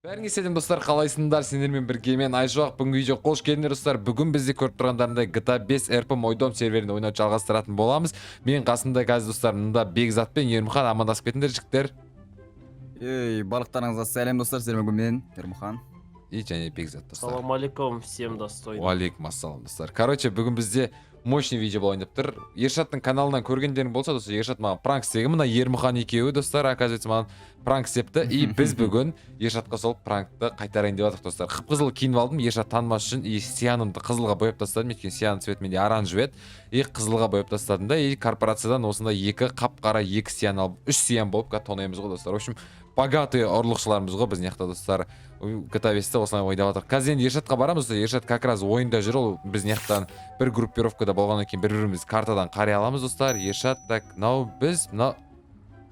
Бәріңе сәлем достар, қалайсыңдар? Сендермен бірге мен Айшуақ. Бүгінгі видео қош келдіңдер достар. Бүгін бізде көріп тұрғандарындай GTA 5 RP Мойдом серверінде ойнап жалғастыратын боламыз. Мен қасымда қазір достар, мында Бекзат пен Ермұхан амандасып кетіңдер жігіттер. Барлықтарыңызға сәлем достар, сіздермен мен Ермұхан И және Бекзат достар. Салам алейкум всем достойным. Уалейкум ассалам достар. Короче, бүгін бізде мощный видео болып ойнап тұр. Ершаттың каналынан көргендерің болса достар, Ершат маған пранк істеген. Мына Ермұхан екеуі достар, оказывается, маған пранк істепті. И біз бүгін Ершатқа сол пранкты қайтарайын деп жатырмық достар. Қып-қызыл киініп алдым, Ершат танымас үшін. И сиянымды қызылға бояп тастадым, өйткені сияның цвет менде оранжевый еді. И қызылға бояп тастадым да, и корпорациядан осындай екі қап-қара екі сиян алып, үш сиян болып тонаймыз ғой достар. В общем, богатый ұрлықшыларымыз ғой біз мына достар. GTA 5-те осылай ойнап жатыр. Қазір енді Ершатқа барамыз. Ершат как раз ойында жүр. Ол біз мына бір группировкада болғаннан кейін бір-біріміз картадан қарай аламыз достар. Ершат так, мынау біз, мынау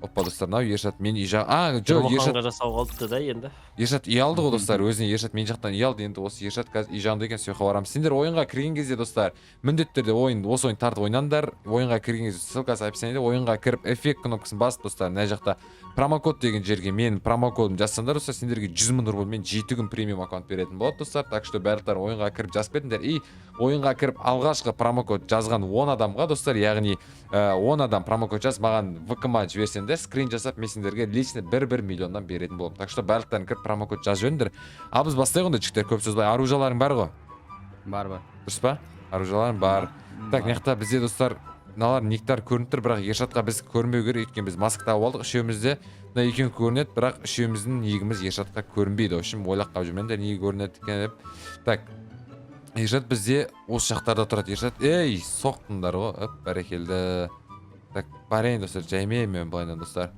опа достар, мынау Ершат мен үй жақ. Жоқ, Ершат жасау қалыпты да енді. Ершат үй алды ғой достар. Өзіне Ершат мен жақтан үй алды. Енді осы Ершат қазір үй жағында екен, сояққа барамыз. Сендер ойынға кірген кезде достар, міндетті түрде осы ойын тартып ойнаңдар. Ойынға кірген кезде ссылкасы описаниеде, ойынға кіріп эффект кнопкасын басып достар, мына жақта промокод деген жерге мен промокодымды жазсаңдар достар, сендерге 100 000 рубльмен 7 күн премиум аккаунт беретін болады достар. Так что барлықтар ойынға кіріп жазып кетіңдер. И ойынға кіріп алғашқы промокод жазған 10 адамға достар, яғни 10 адам промокод жаз, маған ВК-ма жіберсеңдер, скрин жасап мен сендерге лично 1 миллионнан беретін боламын. Так что барлықтарын кіріп промокод жазып жіберіңдер. Ал біз бастайық онда жігіттер, көп сөз былай. Оружияларың бар ғой? Бар. Дұрыс па? Оружияларың бар. Так, мына бізде достар мыналар никтар көрініп тұр, бірақ Ершатқа біз көрмеу керек, өйткені біз маска тағып алдық. Үшеумізде мына екеуі көрінеді, бірақ үшеуміздің ниегіміз Ершатқа көрінбейді. В общем, ойлап қалып жүрмеңдер, неге көрінеді екен деп. Так, Ершат бізде осы жақтарда тұрады. Ершат, ей, соқтыңдар ғой. Оп, бәрекелді. Так, барайын достар, жаймен былайынан достар.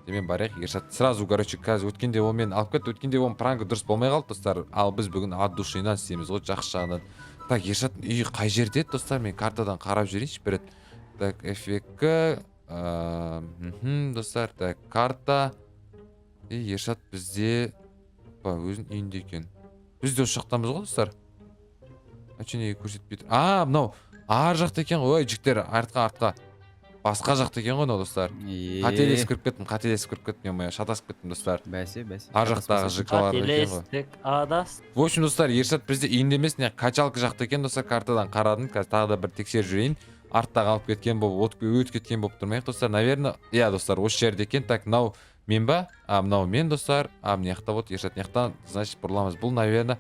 Жаймен барайық. Ершат сразу, короче, қазір өткенде онымен алып кетті. Өткенде оның пранкі дұрыс болмай қалды достар. Ал біз бүгін от душинан істейміз ғой, жақсы жағынан. Так, Ершат үйі қай жерде еді достар? Мен картадан қарап жүрейінші бір рет. Так, FK достар, так, карта. Ершат бізде өзінің үйінде екен. Біз де осы жақтамыз ғой достар. Неге көрсетпейді? Мынау ар жақта екен ғой, жігіттер, артқа. Басқа жақта екен ғой, достар. Қателесіп кіріп кеттім, шатасып кеттім достар. Бәсе. Ар жақтағы жықалар екен ғой. Қателестік адас. В общем, достар, Ершат бізде үйінде емес, качалка жақта екен достар, картадан қарадым. Қазір тағы да бір тексеріп жүрейін. Арттағы алып кеткен болып, өтіп кеткен болып тұрмайық достар. Наверное, достар, осы жерде екен. Так, мынау мен ба? Мынау мен достар. Мына жақта вот Ершат мына значит, бұрыламыз. Бұл, наверное,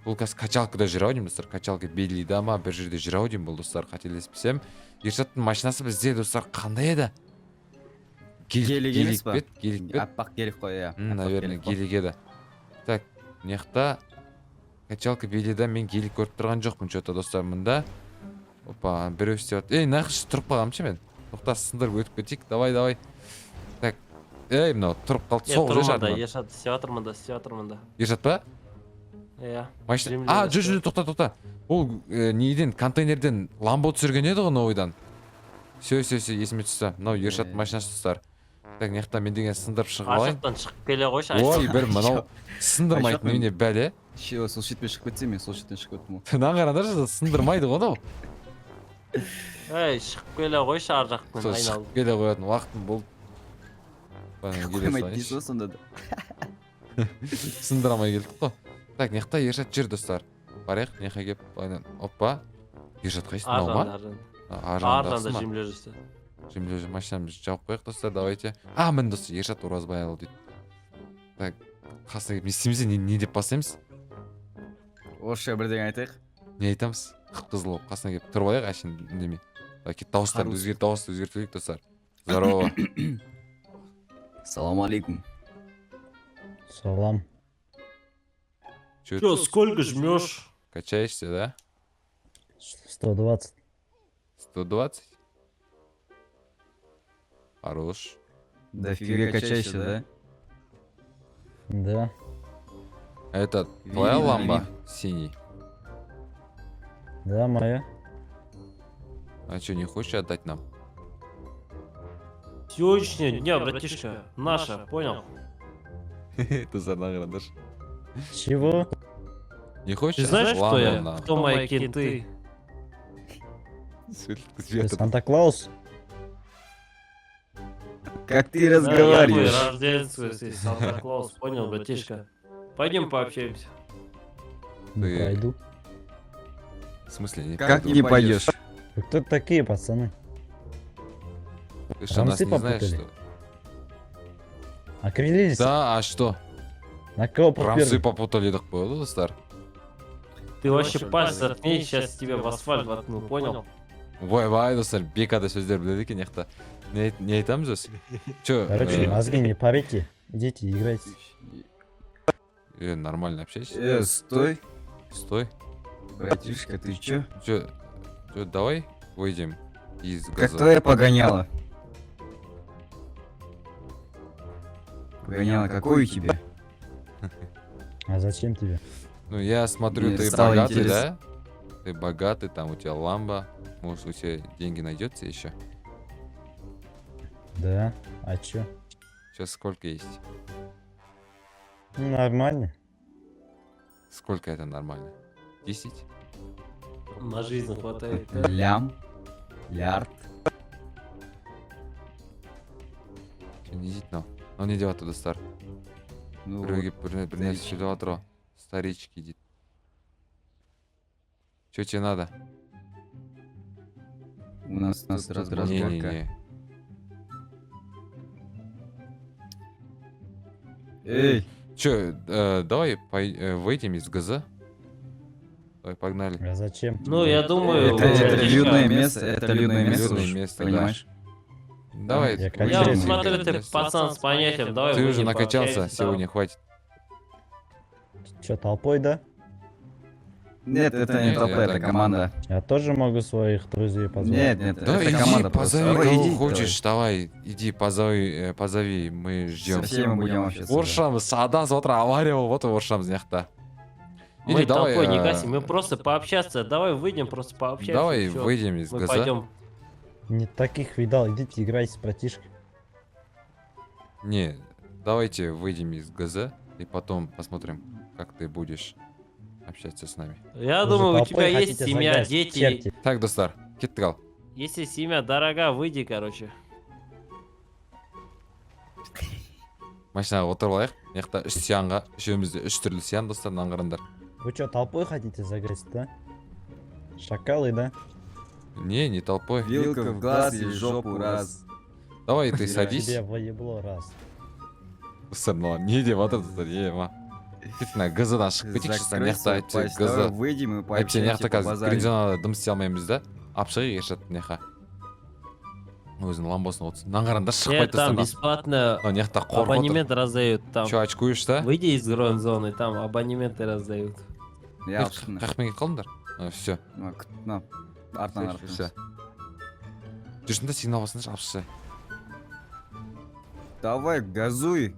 бұл қазір качалкада жүр ау деймін достар. Качалка белгілейді ма, бір жерде жүр ау деймін бұл достар, қателеспесем. Ершаттың машинасы бізде достар қандай еді? Гелик емес па? Гелик. Аппақ гелик қой, иә. Наверное, гелик еді. Так, мына жақта качалка белгілейді, мен гелик көріп тұрған жоқпын что-то достар мында. Опа, біреу істеп жатыр. Нақыш тұрып қалғанмын мен. Тоқта, сындырып өтіп кетейік. Давай. Так, мынау тұрып қалды. Сол же жадым. Ершат істеп жатырмын да. Ершат па? Иә. Машина. Жүр, тоқта. Ол неден, контейнерден ламбо түсірген еді ғой новойдан. Все, есіме түсті. Мынау Ершат машинасы достар. Так, мына мен деген сындырып шығып алайын. Ашықтан шығып келе қойшы. Ой, бір мынау сындырмайды немене бәле. Сол шетпен шығып кетсе, мен сол шеттен шығып кеттім ғой. Тынан қараңдаршы, сындырмайды ғой мынау. Шығып келе қойшы ар жақтан айналып. Шығып келе қоятын уақытым болды. Қоймайды дейсіз ғой сонда да. Сындырамай келдік қой. Так, мына Ершат жүр достар. Барайық, мына келіп, опа. Ершат қайсың мынау ма? Аржанда жемле жүрсі. Жемле жүр, машинамызды жауып қояйық достар, давайте. Мін достар, Ершат Оразбайұлы дейді. Так, қасына келіп, не істейміз, не деп бастаймыз? Орысша бірдеңе айтайық. Не айтамыз? Қып-қызыл болып қасына келіп тұрып алайық, әшейін үндемей. Дауыстарды өзгертелік достар. Здорово. Салам алейкум. Салам. Чё, сколько жмешь? Качаешься, да? 120. 120? Хорош. Дофига качаешься, да? Да. Это твоя ламба? Синий. Да, моя. А что, не хочешь отдать нам? Сегодняшнего дня, братишка, наша, понял? Это за наградаш. Чего? Не хочешь? Ты знаешь, кто я? Ладно, Кто мои кенты? Ты Санта-Клаус? Как ты Да, я твой разговариваешь? рождественский Санта-Клаус, понял, братишка? Пойдем пообщаемся. Ты- Пойду. В смысле, не Как не пойдешь? Вы кто такие, пацаны? Ты что, нас Рамсы не знаешь, попутали? что? Окрылились? Да, а что? На кого Рамсы попёрли? попутали, так было, достар. Ты вообще пальцы заткни, сейчас тебя в асфальт воткну, понял? Вай, достар, бекада сөздер біледі екен яқта. Не айтамыз осы? Чё, Короче, мозги не парите. Идите, играйте. нормально общайся. Стой. Стой. Братишка, ты чё? Чё, давай выйдем из Как газа. твоя погоняла? Погоняла какой у тебя? А зачем тебе? Ну, я смотрю, Мне ты стало богатый, интересно. да? Ты богатый, там у тебя ламба. Может, у тебя деньги найдется еще? Да. А чё? Сейчас сколько есть? Ну, нормально. Сколько это нормально? 10? На жизнь хватает. да? Лям. Лярд. Чё, не дейт мынау? Мынау не деп жатыр достар? Ну, Біреу келіп бір нәрсе сөйлеп жатыр ғой. Старички дейді. Чё тебе надо? у нас разборка. Не-не-не. Эй, Чё, давай выйдем из ГЗ. Давай, погнали. А зачем? Ну, я думаю... это братишка, людное место, это людное место, Людное уж, место, понимаешь? Давай. Я Я качаюсь. вот смотрю, ты пацан с понятием, давай Ты уже выйдем, накачался, пообщаемся, сегодня хватит. Чё, толпой, да? Нет, это не Нет, толпа, это это команда. Я тоже могу своих друзей позвать. Нет, Да это иди, команда просто. позови Давай, кого иди, хочешь, давай, иди позови, мы давай. ждем. Со всеми будем общаться. да. Орысшамыз адасып отыр, авария болып отыр орысшамыз мына жақта. Мы Или давай, толпой не гасим, мы просто пообщаться. Давай выйдем, просто пообщаемся. Давай всё. выйдем из Мы ГЗ. пойдем. Не таких видал. Идите, играйте с братишкой. Не, давайте выйдем из ГЗ и потом посмотрим, как ты будешь общаться с нами. Я Вы же думаю, у толпой тебя есть хотите семья, загасить, дети. черти. Так, достар, кеттік ал. Если семья дорога, выйди, короче. Машинаға отырып алайық. Мына жақта 3 сиянға, үшеумізде 3 түрлі сиян, достар, мынаны қараңдар. Вы что, толпой хотите загасить, да? Шакалы, да? Не толпой. Вилка в глаз и в жопу раз. Давай ты Тебе садись. Тебе воебло раз. Достар, маған не деп жатыр, достар, ма. Кеттік мына ГЗ-дан шығып кетейікші, мына Закрой жақта свой әйтпесе пасть, давай ГЗ. выйдем и Әйтпесе мына пообщаемся жақта по қазір базару. гринзонада дым істей алмаймыз да. Алып шығайық ершат мына жаққа. Өзінің ламбосын отсын. Мынаны қараңдар, шықпайды Там достар. бесплатно Мына жақта қорқып отыр. абонемент раздают. Там. Чё, очкуешь, да? Выйди из зоны, там абонементы раздают. Я алып шықтым. Қаяқпен кетіп қалдыңдар? Все. На, артынан Все. артынан. Жүрсін да сигнал басыңдар, алып шықса. Давай, газуй.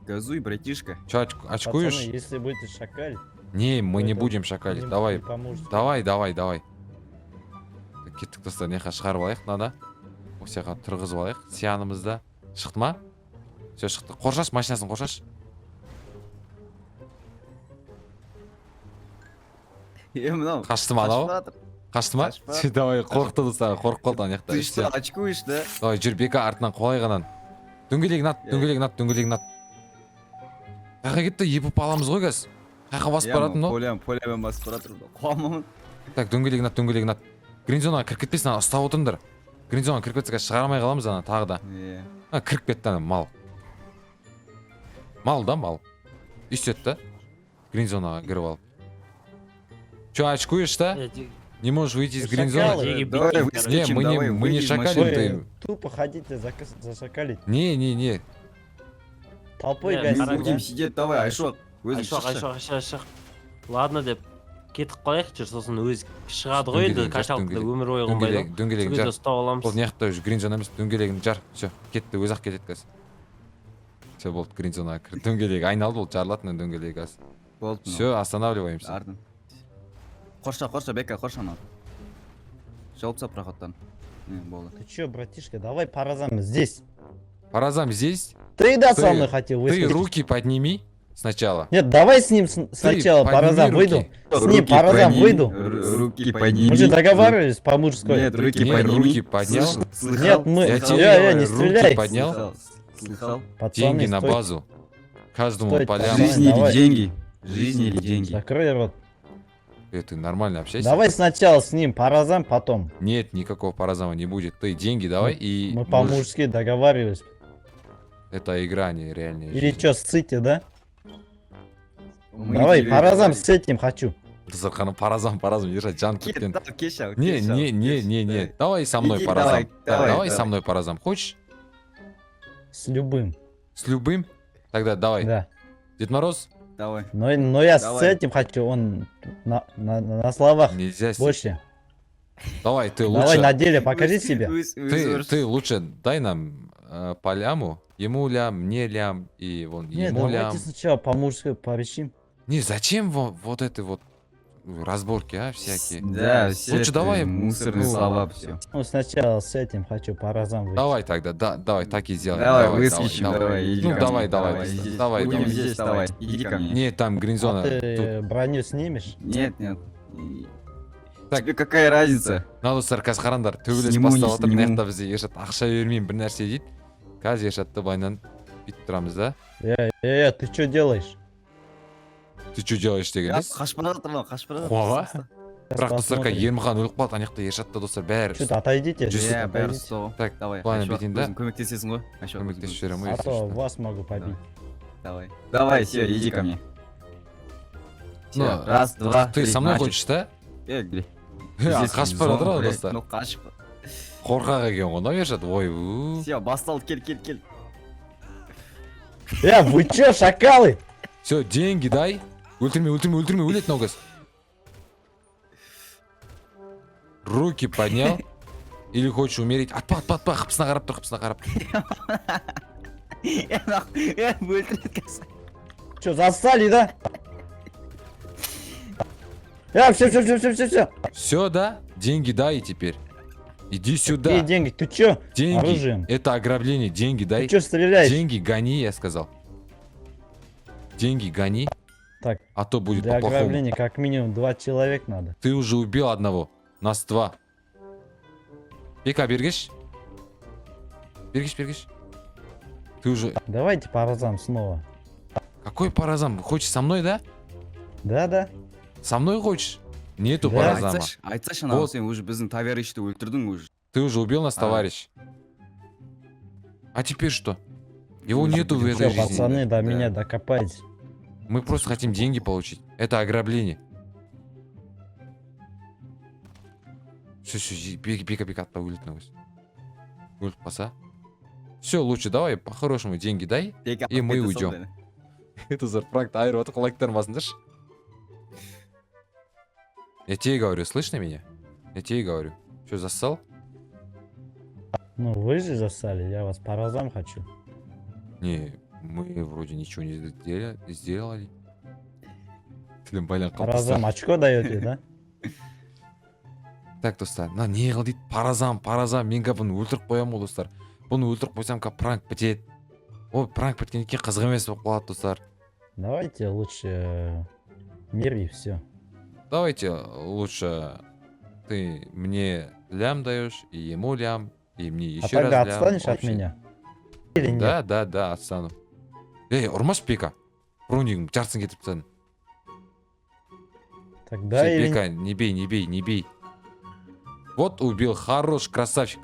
Газуй, братишка. Чё, Пацаны, очкуешь? если будете шакалить, Не, мы не это будем шакалить. не- Давай. не поможете. Давай. Кеттік достар, мына жаққа шығарып алайық мынада. Осы жаққа тұрғызып алайық. Сиянымызда. Шықты ма? Все, шықты. Қоршаш, машинасын қоршаш. Мынау. Қашты ма анау? Қашып жатыр. Қашты ма? Қашпа. Давай, қорықты достар, қорқып қалды ана жақта. Ты что, очкуешь, да? Давай, жүр, бека артынан қолайғанан. Дөңгелегін ат. Қайқа кетті, епіп аламыз ғой қазір. Қайқа басып баратын но? Полям басып баратыр. Қуамын. Так, дөңгелегін ат. Гринзонаға кіріп кетпесін, ана ұстап отырыңдар. Гринзонаға кіріп кетсе қазір шығармай қаламыз ана тағы да. Кіріп кетті ана мал. Мал да, мал. Үстет да. Гринзонаға кіріп алып. Чё, очкуешь, да? Не можешь выйти из Шакалы. гринзоны? Давай, Не, выскочим, мы давай, не выйди из шакалим, машины. ты- Вы тупо хотите зашакалить. Не. Толпой Не, Мы гасить, будем да? сидеть, давай, Айшот. Өзің шықшы. Айшық. Ладно деп кетіп қалайық жүр, сосын өзі шығады ғой енді качалкада өмір бойы қонбайды. Дөңгелегін жар. ұстап аламыз. Ол неқта уже гринзона емес, дөңгелегін жар. Все, кетті, өзі ақ кетеді қазір. Все, болды, гринзонаға кірді. Дөңгелегі айналды, ол жарылатын дөңгелегі қазір. Болды. Все, останавливаемся. Ардын. Қорша, Бека, қорша анау. Жауып тастап проходтан. Болды. Ты чё, братишка, давай поразам здесь. Паразам здесь. Ты да Ты- со мной хотел Ты выскочить. руки подними сначала. Нет, давай с ним сначала подними поразам руки. выйду. С ним Руки поразам подними, выйду. Руки подними. Мы же договаривались по-мужской. Нет, руки Нет, подними. руки поднял. Слышал? Нет, мы... Я Слыхал? тебе не говорю, руки стреляй. поднял. Слыхал? Пацаны, Деньги на стой. базу. Каждому Стой, по Давай, ляму. Жизнь или давай. деньги? Жизнь или деньги? Закрой рот. Ты нормально общайся. Давай сначала с ним по разам, потом. Нет, никакого паразама не будет. Ты деньги давай и... Мы можешь- по-мужски договаривались. Это игра, а не реальная Или жизнь. что, ссыте, да? Мы Давай, тебе по разам говорим. с этим хочу. Дастархан паразам ержат жан Кет, кеткен. да, кешал, Не, кешал, не, не, кеш, не, не. давай. Давай со мной Иди, паразам. давай, давай, Давай со давай. мной паразам. Хочешь? С любым. С любым? Тогда давай. Да. Дед Мороз? Давай. Но я с Давай. этим хочу, он на словах Нельзя. больше. Давай, ты Давай лучше. на деле покажи себя. Ты лучше дай нам по ляму. Ему лям, мне лям и вон Не, ему лям. давайте сначала по-мужски порешим. Не, зачем вот эти вот разборки, а, всякие? Да, все Лучше это давай, мусорные ну, слова, все. Ну, сначала с этим хочу по разам выйти. Давай тогда, да, давай, так и сделаем. Давай, выскочим, давай, иди Ну, ко давай, мне, давай, иди. давай, Будем давай. здесь, давай, иди ко мне. Не, там А гринзона. ты броню снимешь? Нет, нет. Так. Тебе какая разница? Мына достар қазір қараңдар төбелес Сниму, не бастап жатыр мына сниму. жақта бізде ершат ақша бермеймін бір нәрсе дейді қазір ершатты былайынан бүйтіп тұрамыз да. Ты что делаешь? Ты что делаешь деген емес. Қашып бара жатырмын, қашып бара Қуаға? жатырмын. бірақ достар Посмотрим. ермұхан өліп қалды ана жақта ершатта достар бәрі Что-то отойдите. Иә, бәрі отойдите. ұстау. Так, Давай, план Айшуақ, бітейін да. өзің көмектесесің ғой. Айшуақ, өзің көмектесіп жіберемін А ғой то если что. вас могу побить. Давай. Давай, все, иди ко мне. Ну, Всё, раз, два, ты три, со мной начали. хочешь да? Бля. қашып бара жатыр ғой достар. Ну, қашып. Қорқақ екен ғой мынау ершат ой Все, басталды, кел, кел, кел. Вы чё, шакалы? все деньги дай өлтірме өледі мынау қыз. Руки поднял или хочешь умереть? Атпа қыпсына қарап тұр Өлтіреді қазір. Что, застали, да? Все. Все, да? Деньги дай теперь. Иди сюда. Какие деньги? Ты чё? Деньги. Оружием. Это ограбление. Деньги дай. Ты чё стреляешь? Деньги гони, я сказал. Деньги гони. Так, А то будет для по-плохому. ограбления как минимум 2 человека надо. Ты уже убил одного. Нас 2. Бека, бергеш. Бергеш. Ты уже... Давайте по разам снова. Какой паразам? Хочешь со мной, да? Да. Со мной хочешь? Нету Да. паразама. Айтсайшы анау Вот. сен уже біздің товарищты өлтірдің уже. Ты уже убил нас, А. товарищ. А теперь что? Его Уже нету в будем этой Всё, жизни. пацаны, до Да. меня докопайтесь. Мы просто хотим деньги получить. Это ограбление. Все, пика, атпа өліп науыз. Өліп қалса. Все, лучше давай, по-хорошему деньги дай. И мы уйдем. Это зарпракт айрыватыр лайктарын басыңдаршы. Я тебе говорю, слышно меня? Я тебе говорю. Что, зассал? Ну, вы же застали, я вас по разам хочу. Не, мы вроде ничего не сделали. Тілім байланып По қалды разам достар. очко даете, да? Так, достар, мына не қыл дейді, паразам, мен қазір бұны өлтіріп қоямын ғой достар. Бұны өлтіріп қойсам қазір пранк бітеді. Ой, пранк біткеннен кейін қызық емес болып қалады достар. Давайте лучше мир и все. Давайте лучше ты мне лям даешь, и ему лям, и мне А еще раз тогда лям. отстанешь от Вообще. меня? Или нет? Да, отстану. Ұрмашы Бека. Бронигің жартысын кетіп тастадың. Тогда или Бека, не бей. Вот убил, хорош, красавчик.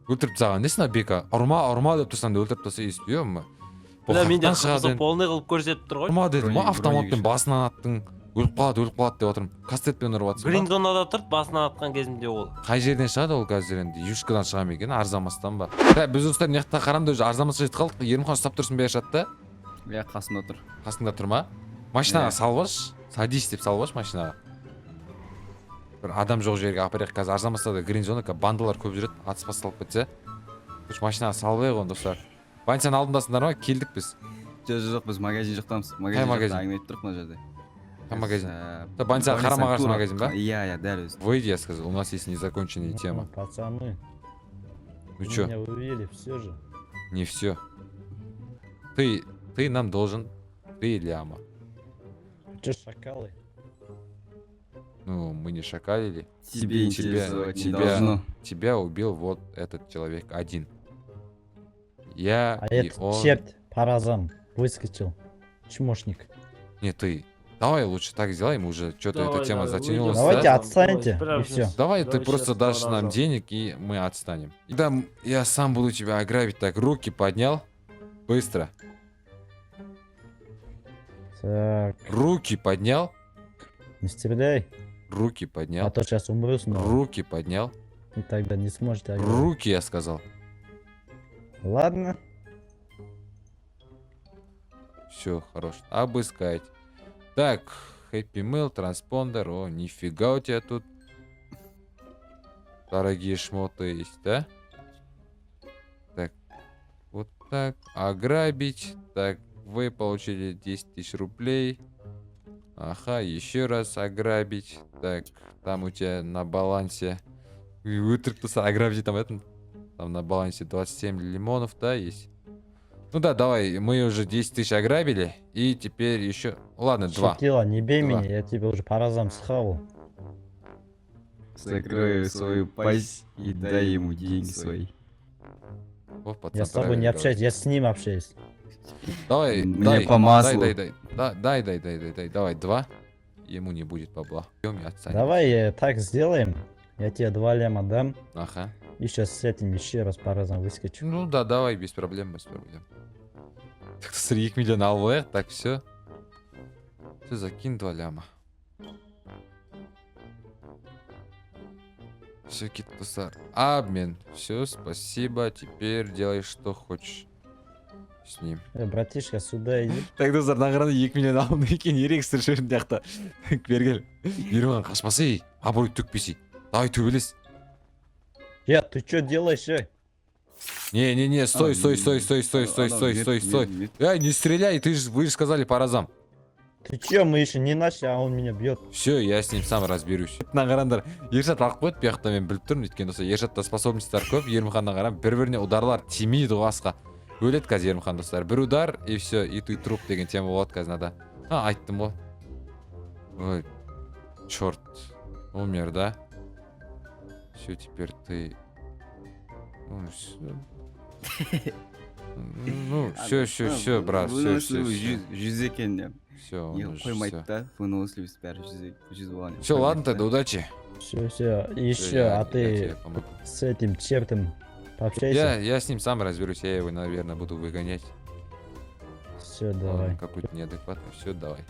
Өлтіріп тастаған, несін а Бека? Ұрма деп тұрсаң да өлтіріп тастаса естіп ма? Бля, менде Шығады қызыл енді. полный қылып көрсетіп тұр ғой. Ұрма дедім, Бронеге автоматпен шығады. басынан аттың. Өліп қалады деп отырмын. Кастетпен ұрып атсың Грин ба? зонада тұрды, басынан атқан кезімде ол. Қай жерден шығады ол қазір енді? Юшкадан шыға ма екен, арзамастан ба? Біз достар мына жақта қарамда уже арзамасқа жетіп қалдық. Ерімхан ұстап тұрсын бе шатта? Иә, қасында тұр. Қасыңда тұр ма? Машинаға Иә. салбаш, садись деп салбаш машинаға. Бір адам жоқ жерге апарайық, қазір арзамаса да грин зона, бандалар көп жүреді, атыс басталып кетсе. Короче, машинаға салбайық оны достар. Банцияның алдындасыңдар ма? Келдік біз. Жоқ, біз магазин жақтамыз. Қай магазин? Әңгіме айтып тұрық мына жерде. Қай магазин? Біз, Да, Банцияға қарама-қарсы тура- магазин ба? Иә, дәл өзі. Выйди, я сказал, у нас есть незаконченная Ну, тема. пацаны, Ну вы чё, меня увели все же. не все. Ты нам должен 3 ляма. Че шакалы? Ну, мы не шакалили. Тебе Тебя- интересовать не тебя- должно. Тебя убил вот этот человек один. Я А и этот он. черт Паразам выскочил. Чмошник. Не, ты. Давай лучше так сделаем, уже что-то эта Давай, тема давай, затянулась. выйдем. Давайте да? отстаньте, Давай, и все. Давай ты Давай просто сейчас дашь нам поражу. денег, и мы отстанем. Да, я сам буду тебя ограбить. Так, руки поднял. Быстро. Так, Руки поднял. не стреляй, Руки а поднял. то сейчас умру снова. Руки поднял. И тогда не сможете ограбить. Руки, я сказал. Ладно. Все, хорош. Обыскать. Так, Happy Mail, транспондер. О, нифига у тебя тут дорогие шмоты есть, да? Так, вот так. Ограбить. Так, вы получили 10 тысяч рублей. Ага, еще раз ограбить. Так, там у тебя на балансе... Өтірік туса ограбить там этом. Там на балансе 27 лимонов, да, есть? Ну да, давай, мы уже 10 тысяч ограбили. И теперь еще... Ладно, 2. Шатила, не бей Два. меня, я тебе уже паразам схавал. Закрой свою пасть и дай ему деньги свои. О, пацан, Я с тобой не правильно общаюсь, я с ним общаюсь. Давай, Мне дай, по маслу. дай, давай, 2. Ему не будет бабла. Идем и отстанем. Давай так сделаем. Я тебе 2 лема дам. Ага. И сейчас с этим еще раз паразам выскочу. Ну да, давай, без проблем, без проблем. Так, 2 миллион алып, так, все. Все, закинь 2 ляма. Все, кит-тусар. Обмен. Все, спасибо. Теперь делай, что хочешь с ним. Братишка, сюда иди. Так, достар, награны 2 миллион алымдан кейін ерекші жүрін жақта. Бергел. Берман, қашпасай. Абырой төкпесей. Давай төбелес. Ты что делаешь, Не, стой. Эй, не стреляй, вы же сказали паразам. Ты че, мы еще не начали, а он меня бьет. Все, я с ним сам разберусь. Мына қараңдар, Ершат алып қойды, бұл жақта мен біліп тұрмын, өйткені осы Ершатта способностьтар көп, Ермұханға қарам, бір-біріне ударлар тимейді ғасқа. Өледі қазір Ермұхан достар. Бір удар, и все, и ты труп деген тема болады қазір надо. А, айттым ғой. Ой, черт. Умер, да? Все, теперь ты... Ну, все. Ну, все, брат, все. Жүз екен деп. Все, Не он қоймайды уже да, выносливость бәрі жүз болған. все, ладно тогда, удачи. Все, Всё, еще, я а тебе ты помогу. с этим чертом пообщайся. Я с ним сам разберусь, я его, наверное, буду выгонять. Все, Он давай. какой-то неадекватный, все, давай.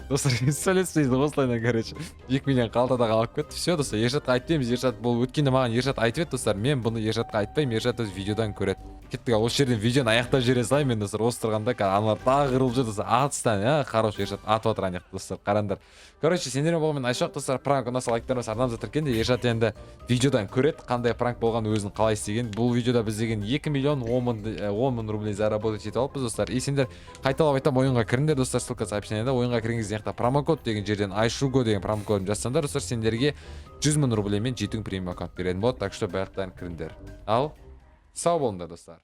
Достар, сөйлеспейді осылайынан, короче. 2 миллион қалтада қалып кетті. Все, достар, Ершатқа айтпаймыз, Ершат бұл өткенде маған Ершат айтып еді, достар. Мен бұны Ершатқа айтпаймын, Ершат өз видеодан көреді. Кеттік, осы жерден видеоны аяқтап жібере салайын мен, достар. Осы тұрғанда аналар тағы қырылып жүр, достар. Атыстан, хорош, Ершат атып отыр аяқты, достар. Қараңдар. Короче, сендермен болған мен Айшоқ, достар, пранк ұнаса лайктарыңыз арнамызда тіркенде Ершат енді видеодан көреді, қандай пранк болған, өзін қалай істеген. Бұл видеода біз деген 2 миллион 10 мың рублей заработать етіп алыппыз, достар. И сендер қайталап айтамын, ойынға кіріңдер, достар, ссылка сообщениеда. Ойынға кіріңіз жақта промокод деген жерден Айшуго деген промокодын жазсаңдар, достар, сендерге 100 мың рублеймен жетің премиум аккаунт беретін болады. Так что барлықтарың кіріңдер. Ал сау болыңдар, достар.